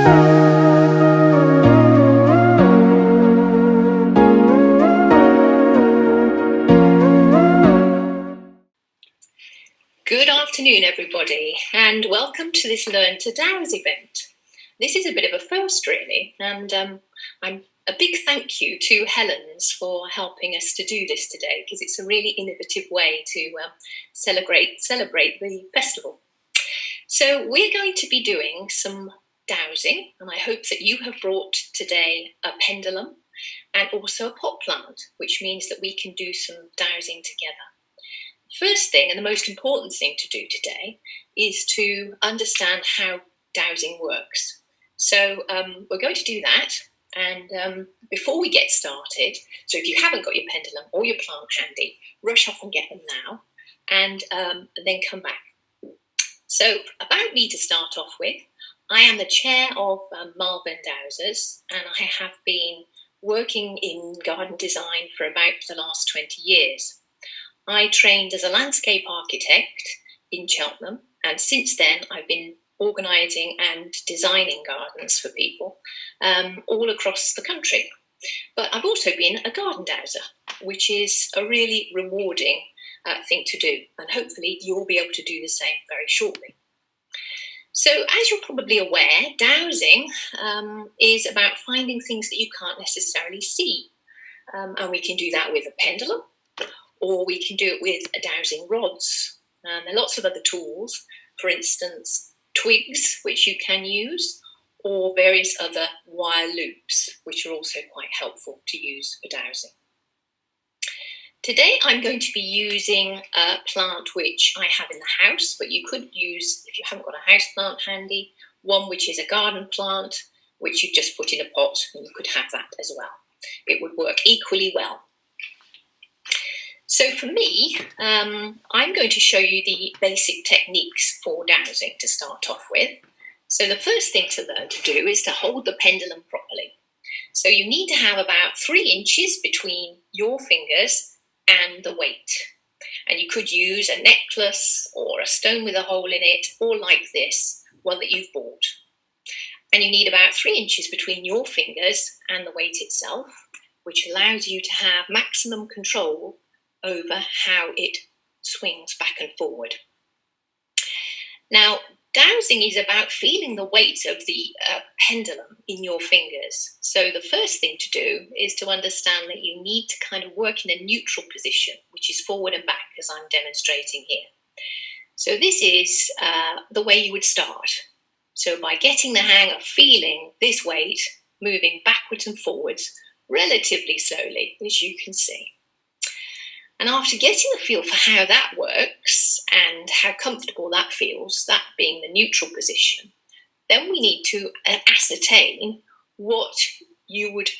Good afternoon, everybody, and welcome to this Learn to Dowse event. This is a bit of a first, really, and I'm a big thank you to Helen's for helping us to do this today, because it's a really innovative way to celebrate the festival. So we're going to be doing some dowsing, and I hope that you have brought today a pendulum and also a pot plant, which means that we can do some dowsing together. First thing, and the most important thing to do today, is to understand how dowsing works. So we're going to do that, and before we get started, so if you haven't got your pendulum or your plant handy, rush off and get them now, and then come back. So about me to start off with, I am the chair of Malvern Dowsers, and I have been working in garden design for about the last 20 years. I trained as a landscape architect in Cheltenham, and since then I've been organising and designing gardens for people all across the country. But I've also been a garden dowser, which is a really rewarding thing to do, and hopefully you'll be able to do the same very shortly. So as you're probably aware, dowsing is about finding things that you can't necessarily see, and we can do that with a pendulum, or we can do it with dowsing rods. There are lots of other tools, for instance, twigs, which you can use, or various other wire loops, which are also quite helpful to use for dowsing. Today I'm going to be using a plant which I have in the house, but you could use, if you haven't got a house plant handy, one which is a garden plant, which you just put in a pot, and you could have that as well. It would work equally well. So for me, I'm going to show you the basic techniques for dowsing to start off with. So the first thing to learn to do is to hold the pendulum properly. So you need to have about 3 inches between your fingers and the weight. And you could use a necklace or a stone with a hole in it, or like this, one that you've bought. And you need about 3 inches between your fingers and the weight itself, which allows you to have maximum control over how it swings back and forward. Now, dowsing is about feeling the weight of the pendulum in your fingers. So the first thing to do is to understand that you need to kind of work in a neutral position, which is forward and back, as I'm demonstrating here. So this is the way you would start. So by getting the hang of feeling this weight moving backwards and forwards relatively slowly, as you can see. And after getting a feel for how that works and how comfortable that feels, that being the neutral position, then we need to ascertain what you would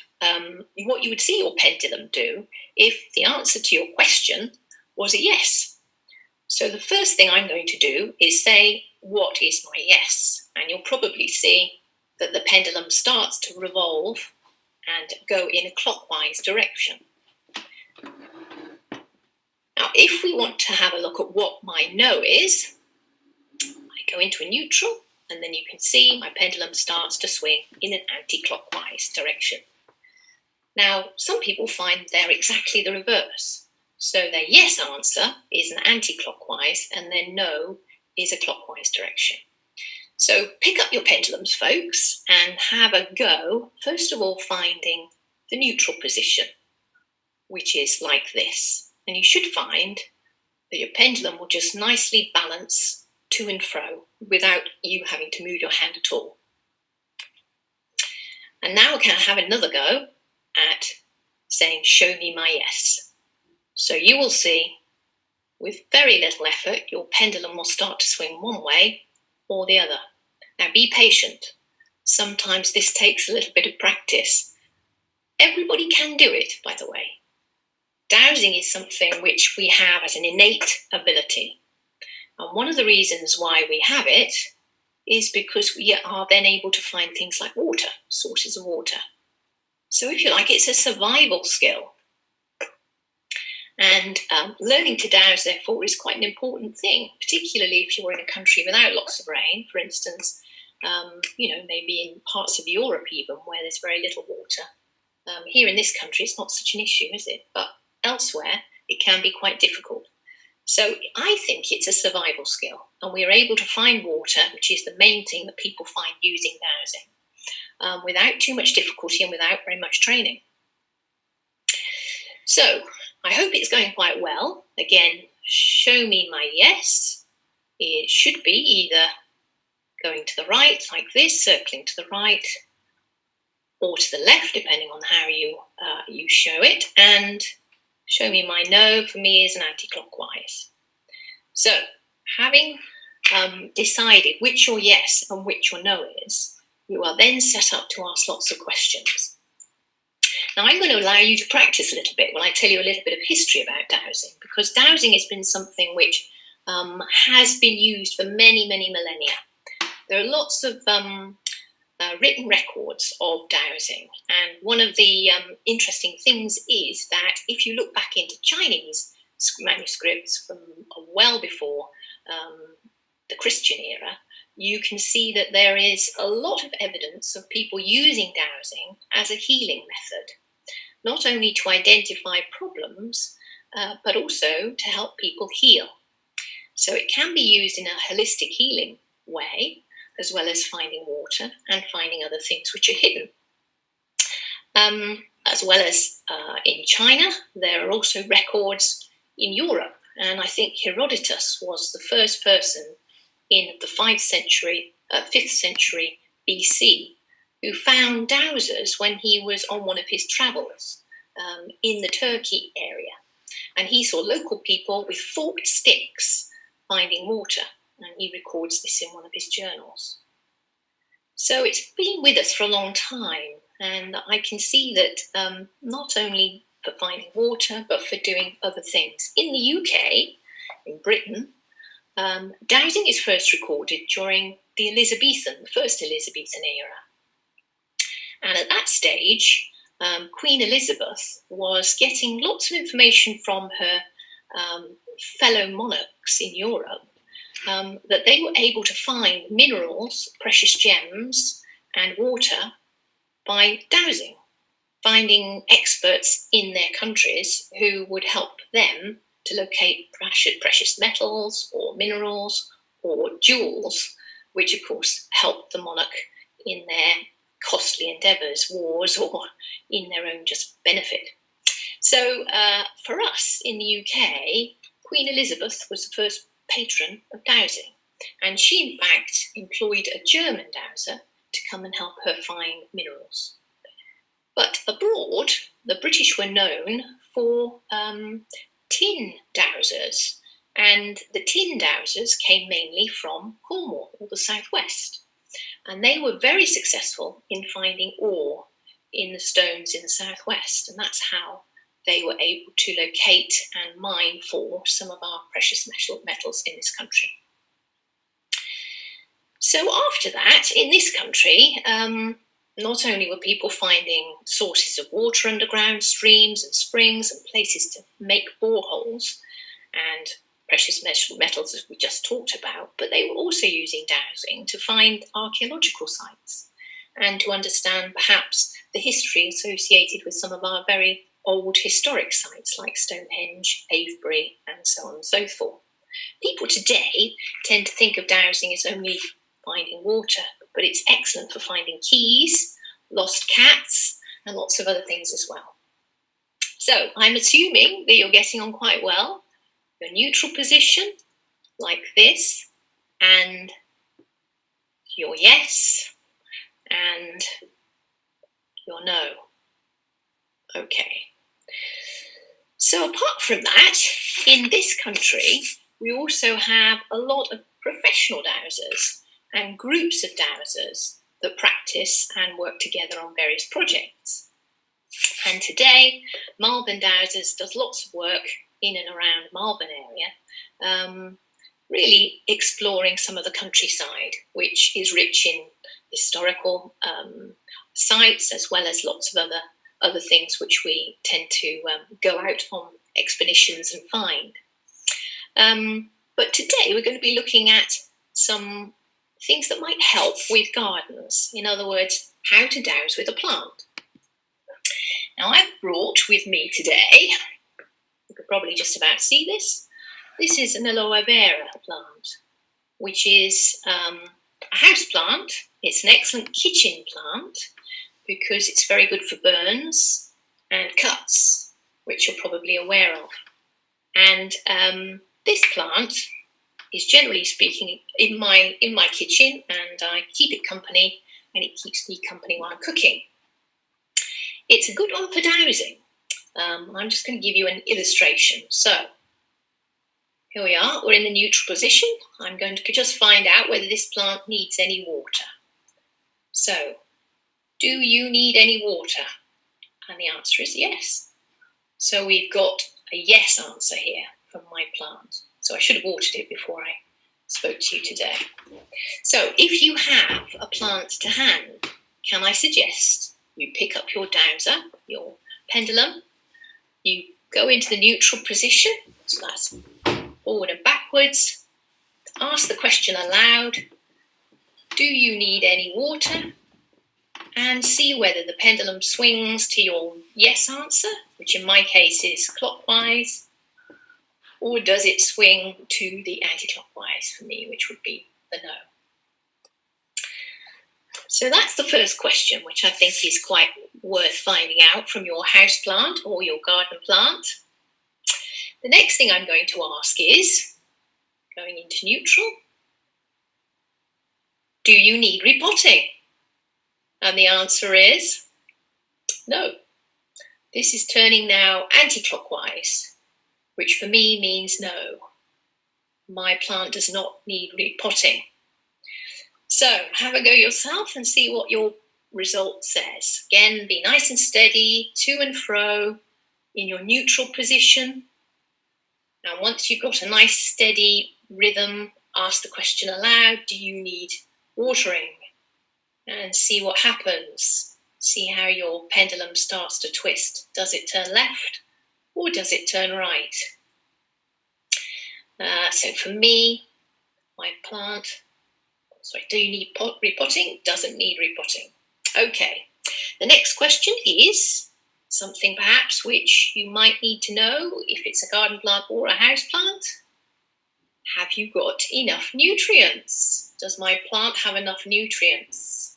see your pendulum do if the answer to your question was a yes. So the first thing I'm going to do is say, what is my yes? And you'll probably see that the pendulum starts to revolve and go in a clockwise direction. Now, if we want to have a look at what my no is, I go into a neutral, and then you can see my pendulum starts to swing in an anti-clockwise direction. Now, some people find they're exactly the reverse. So their yes answer is an anti-clockwise, and their no is a clockwise direction. So pick up your pendulums, folks, and have a go, first of all, finding the neutral position, which is like this. And you should find that your pendulum will just nicely balance to and fro without you having to move your hand at all. And now we can have another go at saying, show me my yes. So you will see, with very little effort, your pendulum will start to swing one way or the other. Now be patient. Sometimes this takes a little bit of practice. Everybody can do it, by the way. Dowsing is something which we have as an innate ability. And one of the reasons why we have it is because we are then able to find things like water, sources of water. So if you like, it's a survival skill. And learning to dowse, therefore, is quite an important thing, particularly if you're in a country without lots of rain. For instance, maybe in parts of Europe even where there's very little water. Here in this country, it's not such an issue, is it? But elsewhere, it can be quite difficult. So I think it's a survival skill, and we are able to find water, which is the main thing that people find using dowsing, without too much difficulty and without very much training. So I hope it's going quite well. Again, show me my yes. It should be either going to the right like this, circling to the right, or to the left, depending on how you show it. And show me my no for me is an anti-clockwise. So having decided which your yes and which your no is, you are then set up to ask lots of questions. Now I'm going to allow you to practice a little bit while I tell you a little bit of history about dowsing, because dowsing has been something which has been used for many, many millennia. There are lots of written records of dowsing, and one of the interesting things is that if you look back into Chinese manuscripts from well before the Christian era, you can see that there is a lot of evidence of people using dowsing as a healing method, not only to identify problems, but also to help people heal. So it can be used in a holistic healing way, as well as finding water and finding other things which are hidden. As well as in China, there are also records in Europe, and I think Herodotus was the first person in the 5th century BC who found dowsers when he was on one of his travels in the Turkey area. And he saw local people with forked sticks finding water, and he records this in one of his journals. So it's been with us for a long time, and I can see that not only for finding water, but for doing other things. In the UK, in Britain, dowsing is first recorded during the first Elizabethan era. And at that stage, Queen Elizabeth was getting lots of information from her fellow monarchs in Europe, that they were able to find minerals, precious gems, and water by dowsing, finding experts in their countries who would help them to locate precious metals or minerals or jewels, which of course helped the monarch in their costly endeavours, wars, or in their own just benefit. So for us in the UK, Queen Elizabeth was the first patron of dowsing, and she in fact employed a German dowser to come and help her find minerals. But abroad, the British were known for tin dowsers, and the tin dowsers came mainly from Cornwall or the southwest, and they were very successful in finding ore in the stones in the southwest, and that's how they were able to locate and mine for some of our precious metals in this country. So after that, in this country, not only were people finding sources of water underground, streams and springs and places to make boreholes and precious metals, as we just talked about, but they were also using dowsing to find archaeological sites and to understand perhaps the history associated with some of our very old historic sites like Stonehenge, Avebury, and so on and so forth. People today tend to think of dowsing as only finding water, but it's excellent for finding keys, lost cats, and lots of other things as well. So I'm assuming that you're getting on quite well. Your neutral position, like this, and your yes, and your no. Okay. So apart from that, in this country, we also have a lot of professional dowsers and groups of dowsers that practice and work together on various projects. And today, Malvern Dowsers does lots of work in and around Malvern area, really exploring some of the countryside, which is rich in historical sites, as well as lots of other things which we tend to go out on expeditions and find. But today we're going to be looking at some things that might help with gardens. In other words, how to dowse with a plant. Now I've brought with me today, you could probably just about see this. This is an aloe vera plant, which is a house plant. It's an excellent kitchen plant because it's very good for burns and cuts, which you're probably aware of. And this plant is, generally speaking, in my kitchen, and I keep it company, and it keeps me company while I'm cooking. It's a good one for dowsing. I'm just going to give you an illustration. So here we are. We're in the neutral position. I'm going to just find out whether this plant needs any water. So, do you need any water? And the answer is yes. So we've got a yes answer here from my plant. So I should have watered it before I spoke to you today. So if you have a plant to hand, can I suggest you pick up your dowser, your pendulum, you go into the neutral position, so that's forward and backwards, ask the question aloud, do you need any water? And see whether the pendulum swings to your yes answer, which in my case is clockwise, or does it swing to the anti-clockwise for me, which would be the no. So that's the first question, which I think is quite worth finding out from your house plant or your garden plant. The next thing I'm going to ask is, going into neutral, do you need repotting? And the answer is no. This is turning now anti-clockwise, which for me means no. My plant does not need repotting. So have a go yourself and see what your result says. Again, be nice and steady, to and fro, in your neutral position. Now, once you've got a nice steady rhythm, ask the question aloud, do you need watering? And see what happens. See how your pendulum starts to twist. Does it turn left or does it turn right? So for me, my plant, do you need repotting? Doesn't need repotting. Okay, the next question is something perhaps which you might need to know if it's a garden plant or a house plant. Have you got enough nutrients? Does my plant have enough nutrients?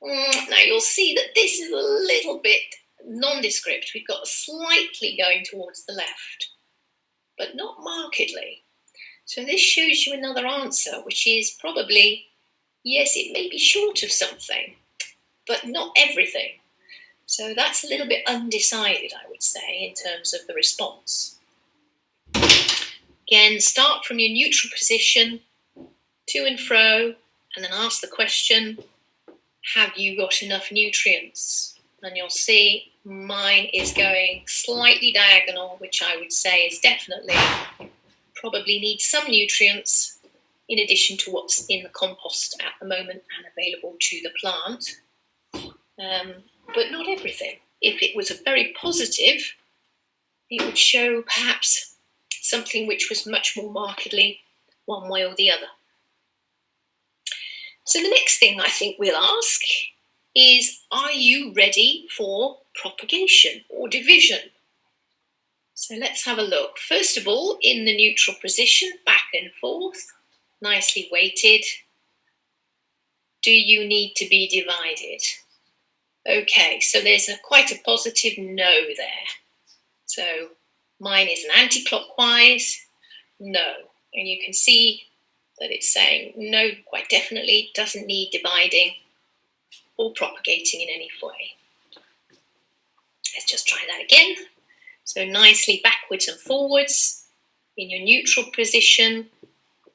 Now you'll see that this is a little bit nondescript. We've got slightly going towards the left, but not markedly. So this shows you another answer, which is probably, yes, it may be short of something, but not everything. So that's a little bit undecided, I would say, in terms of the response. Again, start from your neutral position, to and fro, and then ask the question, have you got enough nutrients? And you'll see mine is going slightly diagonal, which I would say is definitely probably needs some nutrients in addition to what's in the compost at the moment and available to the plant, but not everything. If it was a very positive, it would show perhaps something which was much more markedly one way or the other. So the next thing I think we'll ask is, are you ready for propagation or division? So let's have a look. First of all, in the neutral position, back and forth, nicely weighted. Do you need to be divided? Okay, so there's quite a positive no there. So mine is an anti-clockwise, no. And you can see that it's saying no, quite definitely, doesn't need dividing or propagating in any way. Let's just try that again. So nicely backwards and forwards in your neutral position,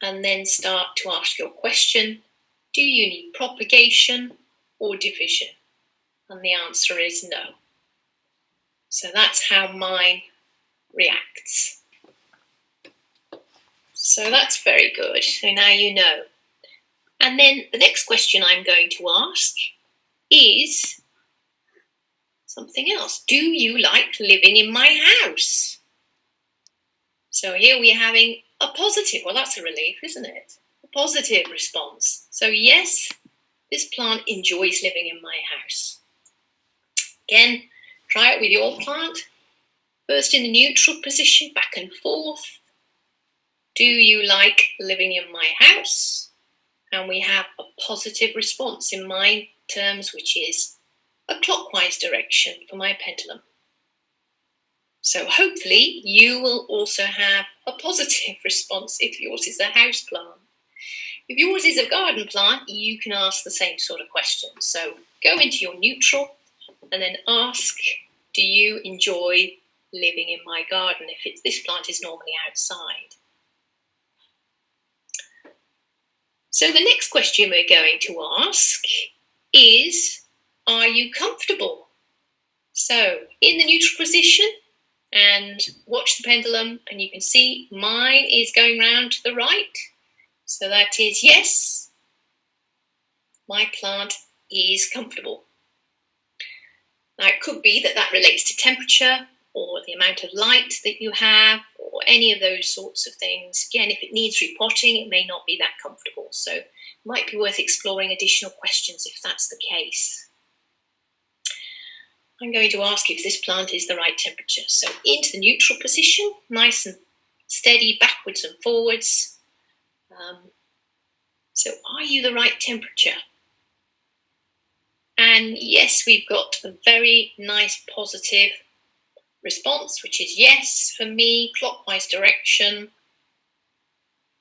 and then start to ask your question, do you need propagation or division? And the answer is no. So that's how mine reacts. So that's very good. So now you know. And then the next question I'm going to ask is something else. Do you like living in my house? So here we're having a positive. Well, that's a relief, isn't it? A positive response. So yes, this plant enjoys living in my house. Again, try it with your plant. First in the neutral position, back and forth. Do you like living in my house? And we have a positive response in my terms, which is a clockwise direction for my pendulum. So hopefully you will also have a positive response if yours is a house plant. If yours is a garden plant, you can ask the same sort of question. So go into your neutral and then ask, do you enjoy living in my garden if this plant is normally outside? So the next question we're going to ask is, are you comfortable? So in the neutral position, and watch the pendulum, and you can see mine is going round to the right. So that is yes, my plant is comfortable. Now it could be that relates to temperature or the amount of light that you have or any of those sorts of things. Again, if it needs repotting, it may not be that comfortable. So it might be worth exploring additional questions if that's the case. I'm going to ask if this plant is the right temperature. So into the neutral position, nice and steady, backwards and forwards. So are you the right temperature? And yes, we've got a very nice positive response, which is yes for me, clockwise direction.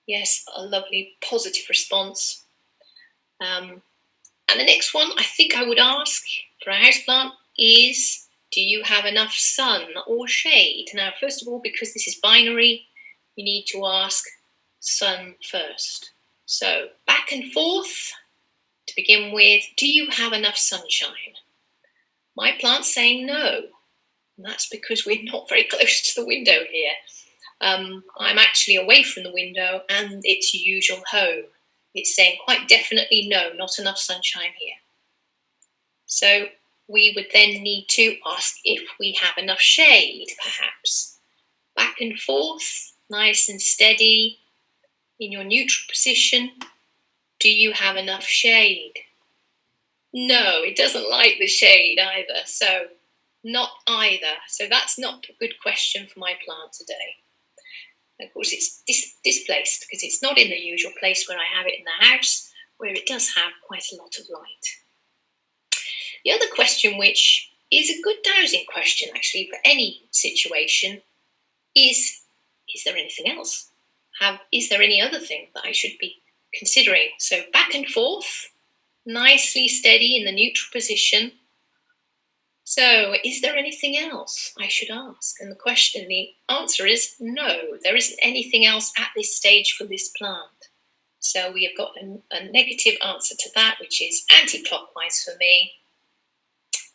Yes, a lovely positive response. And the next one I think I would ask for a houseplant is, do you have enough sun or shade? Now, first of all, because this is binary, you need to ask sun first. So back and forth to begin with, do you have enough sunshine? My plant's saying no, and that's because we're not very close to the window here. I'm actually away from the window and its usual home. It's saying quite definitely no, not enough sunshine here. So we would then need to ask if we have enough shade, perhaps. Back and forth, nice and steady. In your neutral position, do you have enough shade? No, it doesn't like the shade either, so not either. So that's not a good question for my plant today. Of course, it's displaced because it's not in the usual place where I have it in the house, where it does have quite a lot of light. The other question, which is a good dowsing question actually for any situation, is there anything else? Is there any other thing that I should be considering? So back and forth, nicely steady in the neutral position. So is there anything else I should ask? And the answer is no, there isn't anything else at this stage for this plant. So we have got a negative answer to that, which is anti-clockwise for me.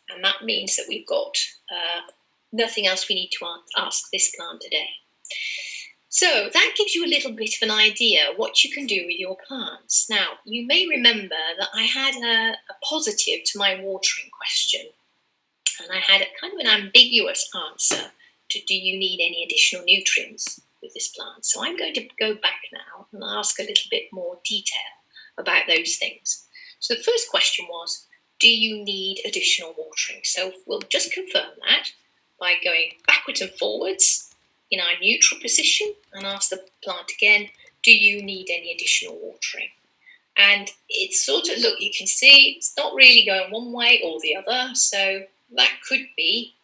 And that means that we've got nothing else we need to ask this plant today. So that gives you a little bit of an idea what you can do with your plants. Now, you may remember that I had a positive to my watering question. And I had a kind of an ambiguous answer to, do you need any additional nutrients with this plant? So I'm going to go back now and ask a little bit more detail about those things. So the first question was, do you need additional watering? So we'll just confirm that by going backwards and forwards in our neutral position and ask the plant again, do you need any additional watering? And it's sort of, look, you can see it's not really going one way or the other, so that could be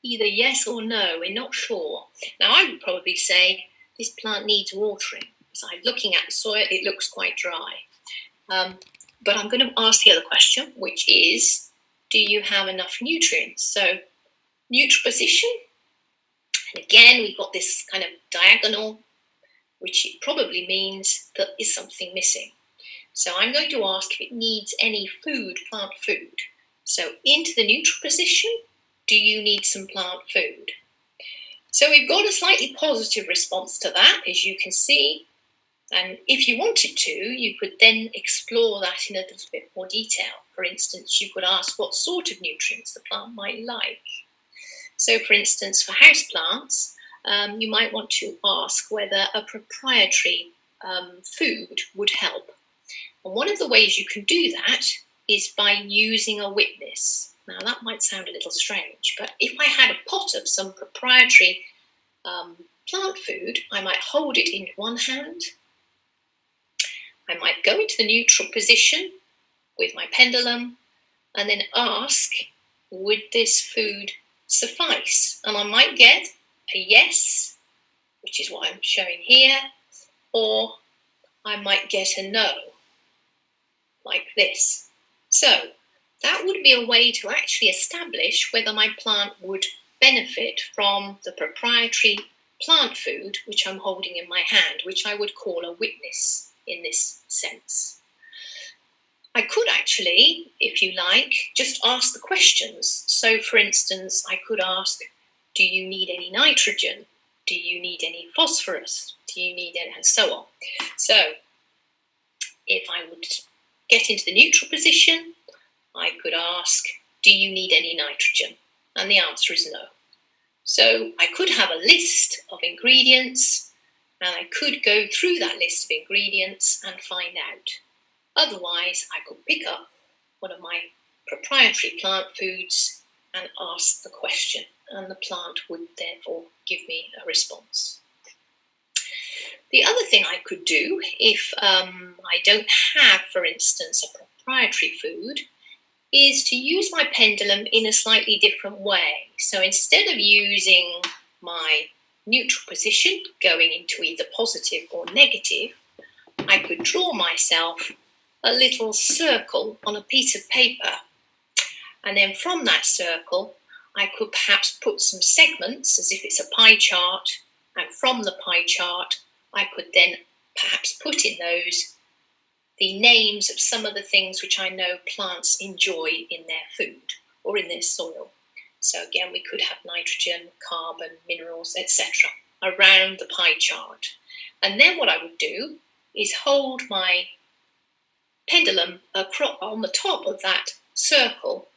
either yes or no, we're not sure. Now I would probably say this plant needs watering. As I'm looking at the soil, it looks quite dry. But I'm going to ask the other question, which is, do you have enough nutrients? So neutral position, and again we've got this kind of diagonal, which it probably means that is something missing. So I'm going to ask if it needs any food, plant food. So into the neutral position, do you need some plant food? So we've got a slightly positive response to that, as you can see. And if you wanted to, you could then explore that in a little bit more detail. For instance, you could ask what sort of nutrients the plant might like. So for instance, for houseplants, you might want to ask whether a proprietary food would help. And one of the ways you can do that is by using a witness. Now that might sound a little strange, but if I had a pot of some proprietary plant food, I might hold it in one hand. I might go into the neutral position with my pendulum and then ask, would this food suffice? And I might get a yes, which is what I'm showing here, or I might get a no, like this. So that would be a way to actually establish whether my plant would benefit from the proprietary plant food which I'm holding in my hand, which I would call a witness in this sense. I could actually, if you like, just ask the questions. So for instance, I could ask, do you need any nitrogen? Do you need any phosphorus? Do you need any, and so on. So if I would get into the neutral position, I could ask, do you need any nitrogen? And the answer is no. So I could have a list of ingredients and I could go through that list of ingredients and find out. Otherwise, I could pick up one of my proprietary plant foods and ask the question, and the plant would therefore give me a response. The other thing I could do, if I don't have, for instance, a proprietary food, is to use my pendulum in a slightly different way. So instead of using my neutral position, going into either positive or negative, I could draw myself a little circle on a piece of paper. And then from that circle, I could perhaps put some segments as if it's a pie chart. And from the pie chart, I could then perhaps put in those the names of some of the things which I know plants enjoy in their food or in their soil. So again, we could have nitrogen, carbon, minerals, etc. around the pie chart. And then what I would do is hold my pendulum on the top of that circle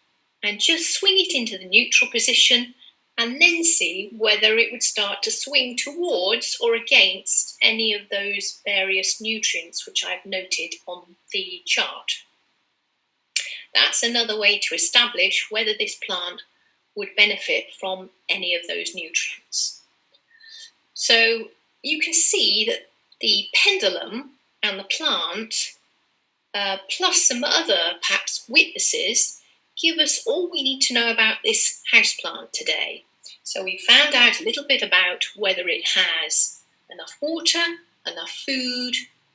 and just swing it into the neutral position and then see whether it would start to swing towards or against any of those various nutrients which I've noted on the chart. That's another way to establish whether this plant would benefit from any of those nutrients. So you can see that the pendulum and the plant, plus some other perhaps witnesses, give us all we need to know about this houseplant today. So we found out a little bit about whether it has enough water, enough food,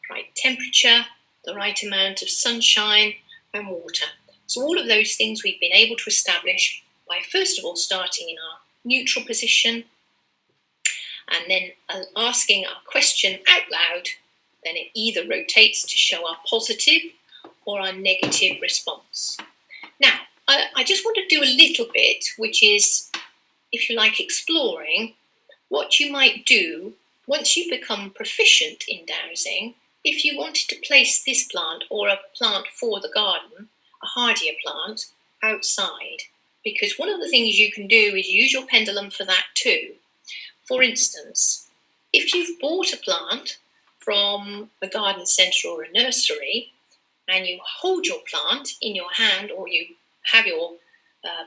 right temperature, the right amount of sunshine and water. So all of those things we've been able to establish by first of all starting in our neutral position and then asking our question out loud. Then it either rotates to show our positive or our negative response. Now, I just want to do a little bit, which is, if you like, exploring what you might do once you become proficient in dowsing if you wanted to place this plant or a plant for the garden, a hardier plant, outside. Because one of the things you can do is use your pendulum for that too. For instance, if you've bought a plant from a garden centre or a nursery and you hold your plant in your hand or you have your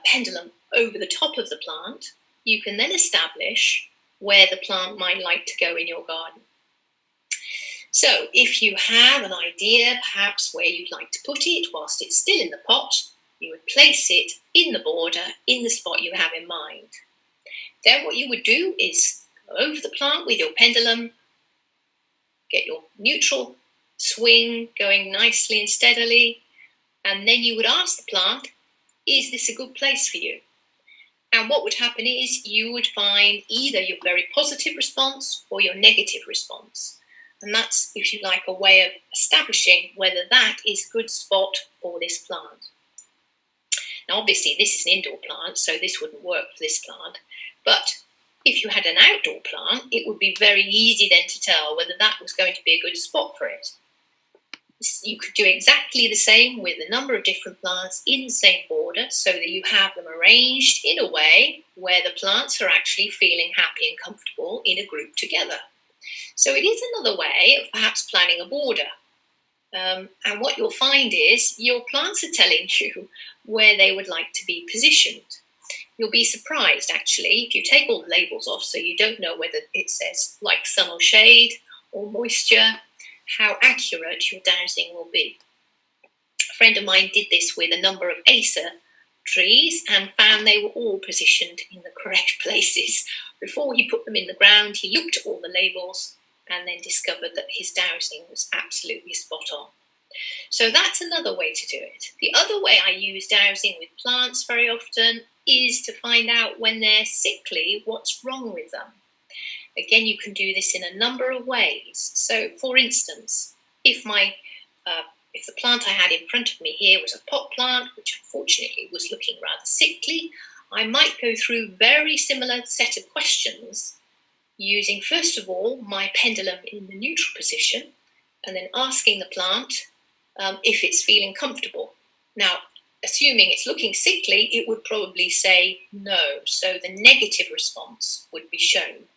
pendulum over the top of the plant, you can then establish where the plant might like to go in your garden. So if you have an idea perhaps where you'd like to put it whilst it's still in the pot, you would place it in the border in the spot you have in mind. Then what you would do is go over the plant with your pendulum, get your neutral swing going nicely and steadily, and then you would ask the plant, is this a good place for you? And what would happen is you would find either your very positive response or your negative response. And that's, if you like, a way of establishing whether that is a good spot for this plant. Now, obviously, this is an indoor plant, so this wouldn't work for this plant. But if you had an outdoor plant, it would be very easy then to tell whether that was going to be a good spot for it. You could do exactly the same with a number of different plants in the same border so that you have them arranged in a way where the plants are actually feeling happy and comfortable in a group together. So it is another way of perhaps planning a border. And what you'll find is your plants are telling you where they would like to be positioned. You'll be surprised, actually, if you take all the labels off, so you don't know whether it says like sun or shade or moisture, how accurate your dowsing will be. A friend of mine did this with a number of Acer trees and found they were all positioned in the correct places. Before he put them in the ground, he looked at all the labels and then discovered that his dowsing was absolutely spot on. So that's another way to do it. The other way I use dowsing with plants very often is to find out when they're sickly, what's wrong with them. Again, you can do this in a number of ways. So, for instance, if the plant I had in front of me here was a pot plant, which unfortunately was looking rather sickly, I might go through a very similar set of questions using, first of all, my pendulum in the neutral position, and then asking the plant if it's feeling comfortable. Now, assuming it's looking sickly, it would probably say no, so the negative response would be shown.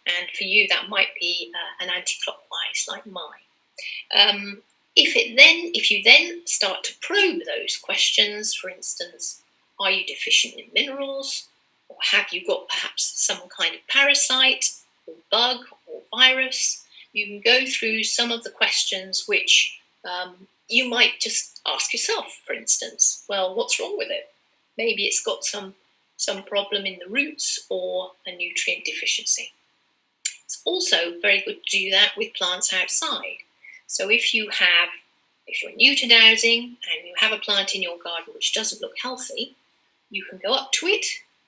And for you, that might be an anti-clockwise like mine. If you then start to probe those questions, for instance, are you deficient in minerals? Or have you got perhaps some kind of parasite or bug or virus? You can go through some of the questions which you might just ask yourself, for instance, well, what's wrong with it? Maybe it's got some problem in the roots or a nutrient deficiency. It's also very good to do that with plants outside. So if you're new to dowsing and you have a plant in your garden which doesn't look healthy, you can go up to it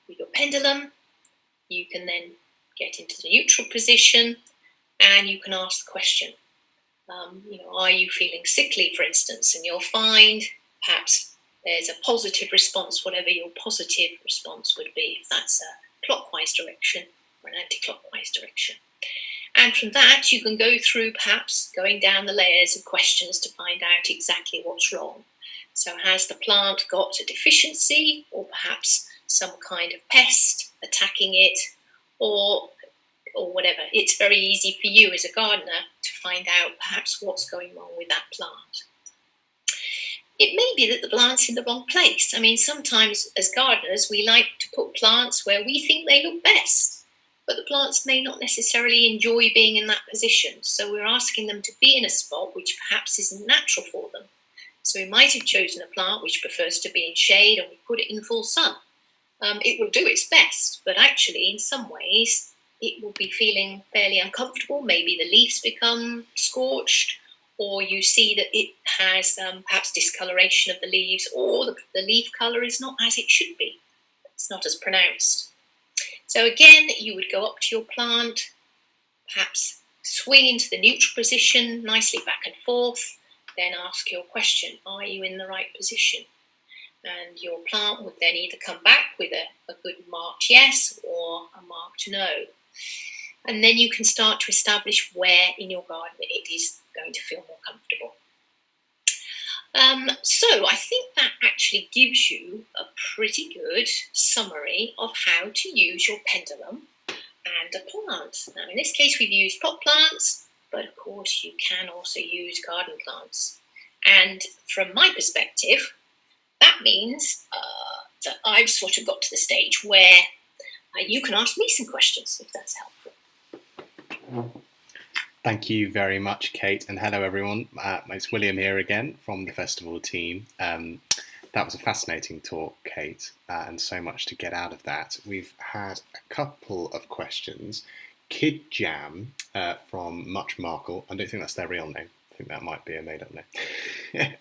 with your pendulum. You can then get into the neutral position and you can ask the question, are you feeling sickly, for instance? And you'll find perhaps there's a positive response, whatever your positive response would be, if that's a clockwise direction or an anti-clockwise direction. And from that, you can go through perhaps going down the layers of questions to find out exactly what's wrong. So has the plant got a deficiency or perhaps some kind of pest attacking it or whatever? It's very easy for you as a gardener to find out perhaps what's going wrong with that plant. It may be that the plant's in the wrong place. I mean, sometimes as gardeners, we like to put plants where we think they look best, but the plants may not necessarily enjoy being in that position. So we're asking them to be in a spot which perhaps isn't natural for them. So we might have chosen a plant which prefers to be in shade and we put it in full sun. It will do its best, but actually in some ways it will be feeling fairly uncomfortable. Maybe the leaves become scorched, or you see that it has perhaps discoloration of the leaves, or the leaf colour is not as it should be. It's not as pronounced. So again, you would go up to your plant, perhaps swing into the neutral position, nicely back and forth, then ask your question, are you in the right position? And your plant would then either come back with a good marked yes or a marked no. And then you can start to establish where in your garden it is going to feel more comfortable. So I think that actually gives you a pretty good summary of how to use your pendulum and a plant. Now in this case we've used pot plants, but of course you can also use garden plants. And from my perspective, that means that I've sort of got to the stage where you can ask me some questions if that's helpful. Thank you very much, Kate, and hello everyone. It's William here again from the festival team. That was a fascinating talk, Kate, and so much to get out of that. We've had a couple of questions. Kid Jam from Much Markle, I don't think that's their real name. I think that might be a made-up name.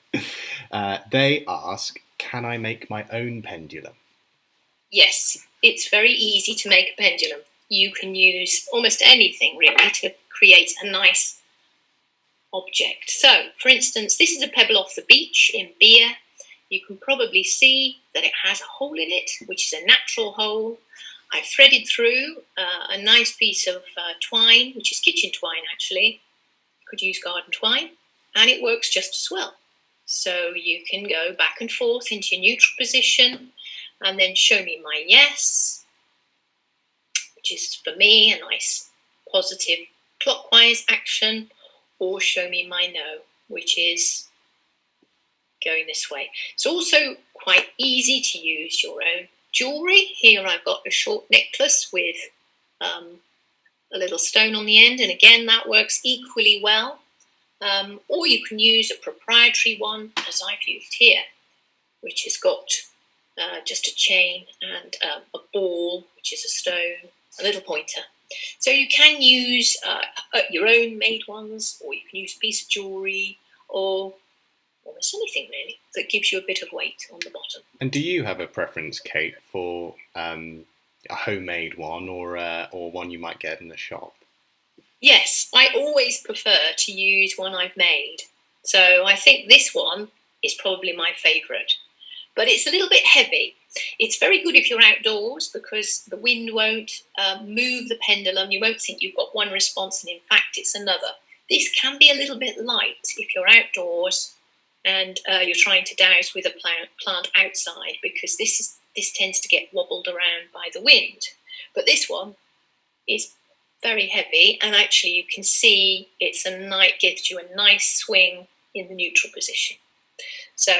They ask, can I make my own pendulum? Yes, it's very easy to make a pendulum. You can use almost anything really to create a nice object. So, for instance, this is a pebble off the beach in Beer. You can probably see that it has a hole in it, which is a natural hole. I've threaded through a nice piece of twine, which is kitchen twine actually. You could use garden twine, and it works just as well. So you can go back and forth into your neutral position and then show me my yes, which is for me a nice positive clockwise action, or show me my no, which is going this way. It's also quite easy to use your own jewellery. Here I've got a short necklace with a little stone on the end, and again that works equally well. Or you can use a proprietary one, as I've used here, which has got just a chain and a ball, which is a stone, a little pointer. So you can use your own made ones, or you can use a piece of jewellery, or almost anything really that gives you a bit of weight on the bottom. And do you have a preference, Kate, for a homemade one or one you might get in the shop? Yes, I always prefer to use one I've made. So I think this one is probably my favourite. But it's a little bit heavy. It's very good if you're outdoors because the wind won't move the pendulum. You won't think you've got one response and in fact it's another. This can be a little bit light if you're outdoors and you're trying to dowse with a plant outside, because this tends to get wobbled around by the wind. But this one is very heavy, and actually you can see gives you a nice swing in the neutral position. So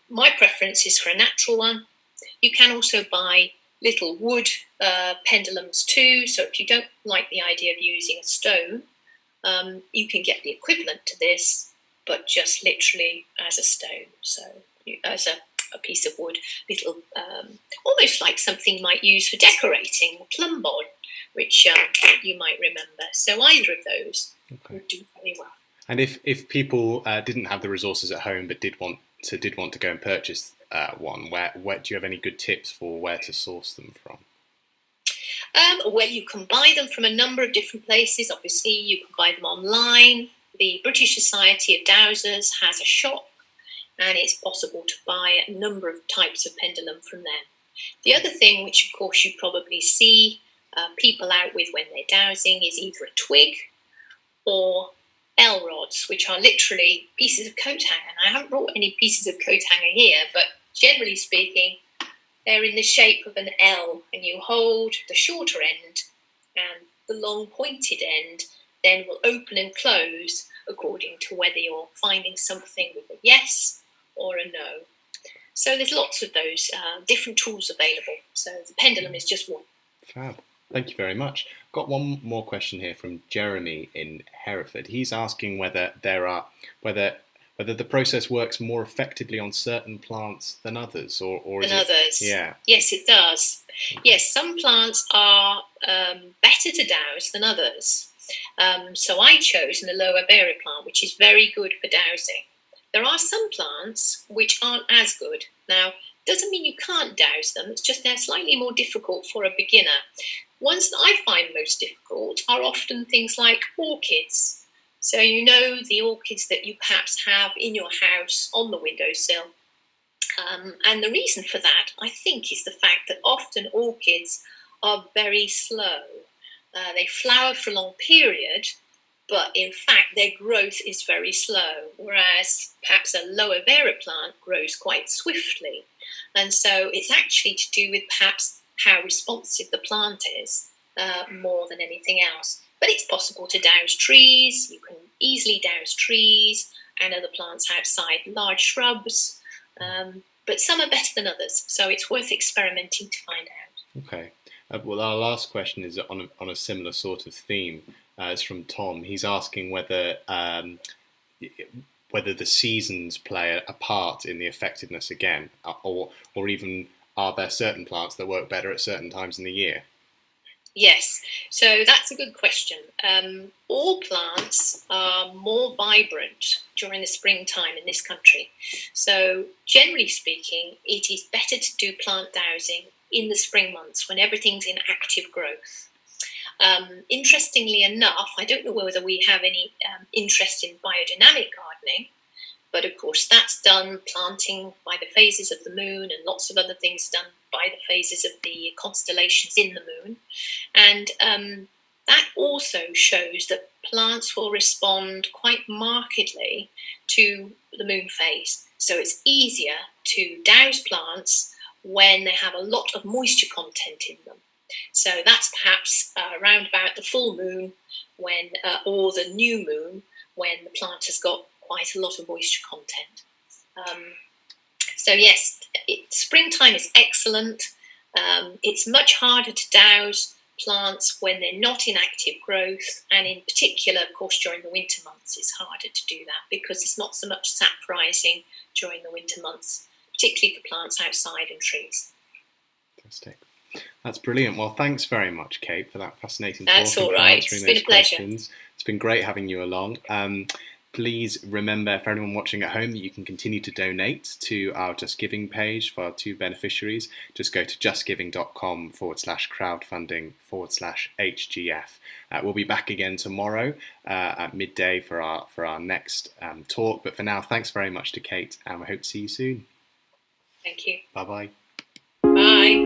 my preference is for a natural one. You can also buy little wood pendulums too, so if you don't like the idea of using a stone, you can get the equivalent to this, but just literally as a stone, so as a piece of wood, little almost like something you might use for decorating, plumb board, which you might remember. So either of those would do very well. And if people didn't have the resources at home but did want to go and purchase one, where do you have any good tips for where to source them from? Well, you can buy them from a number of different places. Obviously, you can buy them online. The British Society of Dowsers has a shop, and it's possible to buy a number of types of pendulum from them. The other thing, which of course you probably see people out with when they're dowsing, is either a twig or L rods, which are literally pieces of coat hanger. And I haven't brought any pieces of coat hanger here, but generally speaking, they're in the shape of an L, and you hold the shorter end, and the long pointed end then will open and close according to whether you're finding something with a yes or a no. So there's lots of those different tools available. So the pendulum is just one. Fab. Thank you very much. Got one more question here from Jeremy in Hereford. He's asking whether the process works more effectively on certain plants than others, or is others. Yeah. Yes, it does. Okay. Yes, some plants are better to dowse than others. So I chose an aloe vera plant, which is very good for dowsing. There are some plants which aren't as good. Now, doesn't mean you can't dowse them. It's just they're slightly more difficult for a beginner. Ones that I find most difficult are often things like orchids. So you know the orchids that you perhaps have in your house on the windowsill. And the reason for that, I think, is the fact that often orchids are very slow. They flower for a long period, but in fact their growth is very slow, whereas perhaps a aloe vera plant grows quite swiftly. And so it's actually to do with perhaps how responsive the plant is more than anything else. But it's possible to dowse trees. You can easily dowse trees and other plants outside, large shrubs. But some are better than others, so it's worth experimenting to find out. Okay. Well, our last question is on a similar sort of theme. It's from Tom. He's asking whether the seasons play a part in the effectiveness again, or even are there certain plants that work better at certain times in the year? Yes, so that's a good question. All plants are more vibrant during the springtime in this country. So generally speaking, it is better to do plant dowsing in the spring months when everything's in active growth. Interestingly enough, I don't know whether we have any interest in biodynamic gardening, but of course that's done planting by the phases of the moon, and lots of other things done by the phases of the constellations in the moon. And that also shows that plants will respond quite markedly to the moon phase. So it's easier to dowse plants when they have a lot of moisture content in them. So that's perhaps around about the full moon when, or the new moon, when the plant has got quite a lot of moisture content. So yes, springtime is excellent. It's much harder to douse plants when they're not in active growth, and in particular, of course, during the winter months, it's harder to do that because there's not so much sap rising during the winter months, particularly for plants outside and trees. Fantastic. That's brilliant. Well, thanks very much, Kate, for that fascinating talk. That's all right. Answering it's been those a pleasure. questions. It's been great having you along. Please remember, for anyone watching at home, that you can continue to donate to our Just Giving page for our 2 beneficiaries. Just go to justgiving.com/crowdfunding/HGF. We'll be back again tomorrow at midday for our next talk. But for now, thanks very much to Kate, and we hope to see you soon. Thank you. Bye-bye. Bye.